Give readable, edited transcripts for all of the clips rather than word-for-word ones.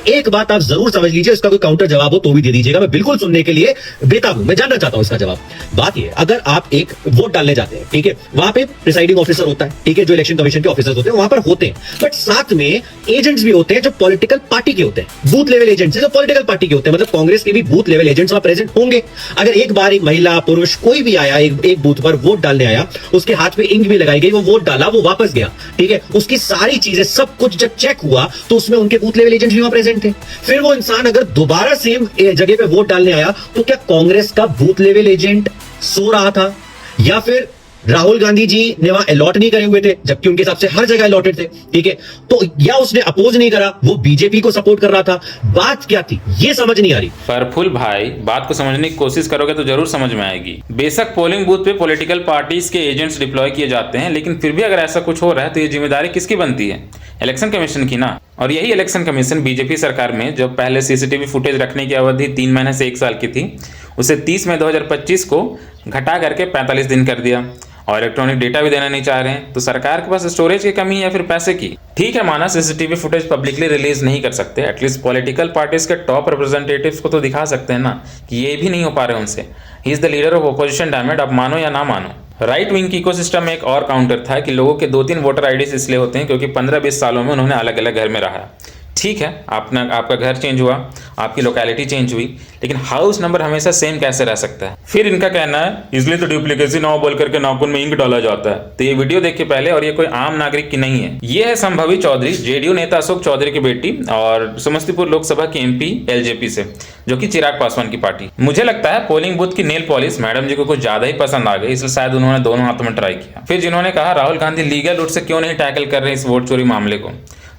एक बात आप जरूर समझ लीजिए, इसका कोई काउंटर जवाब हो तो भी दे दीजिएगा, मैं बिल्कुल सुनने के लिए बेताब हूं, मैं जानना चाहता हूं इसका जवाब। बात ये, अगर आप एक वोट डालने जाते हैं, ठीक है, वहां पे प्रिसाइडिंग ऑफिसर होता है, ठीक है, जो इलेक्शन कमीशन के ऑफिसर्स होते हैं वहां पर होते हैं, बट साथ में एजेंट्स भी होते हैं जो पॉलिटिकल पार्टी के होते हैं, बूथ लेवल एजेंट्स जो पॉलिटिकल पार्टी के होते हैं, मतलब कांग्रेस के भी बूथ लेवल एजेंट्स वहां प्रेजेंट होंगे। अगर एक बार एक महिला पुरुष कोई भी आया, एक बूथ पर वोट डालने आया, उसके हाथ पे इंक भी लगाई गई, वो वोट डाला, वो वापस गया, ठीक है, उसकी सारी चीजें सब कुछ जब चेक हुआ तो उसमें उनके बूथ लेवल एजेंट्स भी वहां प्रेजेंट थे। फिर वो इंसान अगर दोबारा सेम जगह पे वोट डालने आया तो क्या कांग्रेस का बूथ लेवल एजेंट सो रहा था, या फिर राहुल गांधी जी ने वहां अलॉट नहीं करे हुए थे जबकि उनके हिसाब से हर जगह अलॉटेड थे, ठीक है, तो या उसने अपोज नहीं करा, वो बीजेपी को सपोर्ट कर रहा था, बात क्या थी ये समझ नहीं आ रही। प्रफुल्ल भाई, बात को समझने की कोशिश करोगे तो जरूर समझ में आएगी। बेशक पोलिंग बूथ पे पॉलिटिकल पार्टीज के एजेंट्स डिप्लॉय किए जाते हैं, लेकिन फिर भी अगर ऐसा कुछ हो रहा है तो ये जिम्मेदारी किसकी बनती है? इलेक्शन कमीशन की ना। और यही इलेक्शन कमीशन बीजेपी सरकार में जब पहले सीसीटीवी फुटेज रखने की अवधि 3 महीने से 1 साल की थी, उसे 30 मई 2025 को घटा करके 45 दिन कर दिया, और इलेक्ट्रॉनिक डेटा भी देना नहीं चाह रहे हैं। तो सरकार के पास स्टोरेज की कमी है या फिर पैसे की? ठीक है, माना सीसीटीवी फुटेज पब्लिकली रिलीज नहीं कर सकते, एटलीस्ट पॉलिटिकल पार्टीज के टॉप रिप्रेजेंटेटिव्स को तो दिखा सकते हैं ना कि ये भी नहीं हो पा रहे उनसे। He is the leader of opposition damned, अब मानो या ना मानो। राइट विंग की इकोसिस्टम में एक और काउंटर था कि लोगों के 2-3 वोटर आईडीज इसलिए होते हैं क्योंकि 15-20 सालों में उन्होंने अलग अलग घर में रहा। ठीक है, आपका घर चेंज हुआ, आपकी लोकेलिटी चेंज हुई, लेकिन हाउस नंबर हमेशा सेम कैसे रह सकता है? फिर इनका कहना है इसलिए तो डुप्लीकेसी ना बोल करके नाखून में इंक डाला जाता है। तो ये वीडियो देखिए पहले, और ये कोई आम नागरिक की नहीं है। ये है संभवी चौधरी, जेडीयू नेता अशोक चौधरी की बेटी और समस्तीपुर लोकसभा की एमपी एलजेपी से, जो कि चिराग पासवान की पार्टी। मुझे लगता है पोलिंग बूथ की नेल पॉलिश मैडम जी को कुछ ज्यादा ही पसंद आ गई, इसलिए शायद उन्होंने दोनों हाथों में ट्राई किया। फिर जिन्होंने कहा राहुल गांधी लीगल रूट से क्यों नहीं टैकल कर रहे इस वोट चोरी मामले को,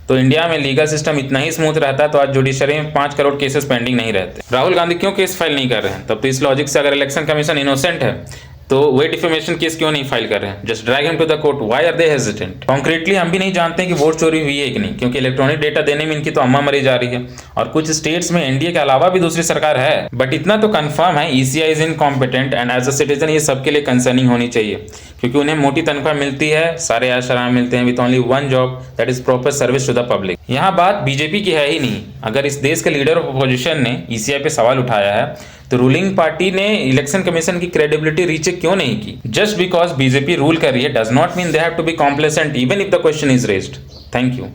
तो इंडिया में लीगल सिस्टम इतना ही स्मूथ रहता है तो आज जुडिशरी में 5 करोड़ केसेस पेंडिंग नहीं रहते। राहुल गांधी क्यों केस फाइल नहीं कर रहे हैं? तब तो इस लॉजिक से अगर इलेक्शन कमीशन इनोसेंट है तो वे डिफेमेशन केस क्यों नहीं फाइल कर रहे हैं? Just drag him to the court, why are they hesitant? Concretely हम भी नहीं जानते कि वोट चोरी हुई है कि नहीं, क्योंकि इलेक्ट्रॉनिक डेटा देने में इनकी तो अम्मा मरी जा रही है, और कुछ स्टेट्स में एनडीए के अलावा भी दूसरी सरकार है। बट इतना तो कंफर्म है ECI is incompetent, and as a citizen ये सबके लिए कंसर्निंग होनी चाहिए, क्योंकि उन्हें मोटी तनख्वाह मिलती है, सारे ऐश आराम मिलते हैं, with only one job, that is proper service to the public. यहाँ बात बीजेपी की है ही नहीं। अगर इस देश के लीडर ऑफ अपोजिशन ने ईसीआई पे सवाल उठाया है तो रूलिंग पार्टी ने इलेक्शन कमीशन की क्रेडिबिलिटी रीचेक क्यों नहीं की? जस्ट बिकॉज बीजेपी रूल कर रही है does not mean they have to be complacent even if the question is raised. Thank you.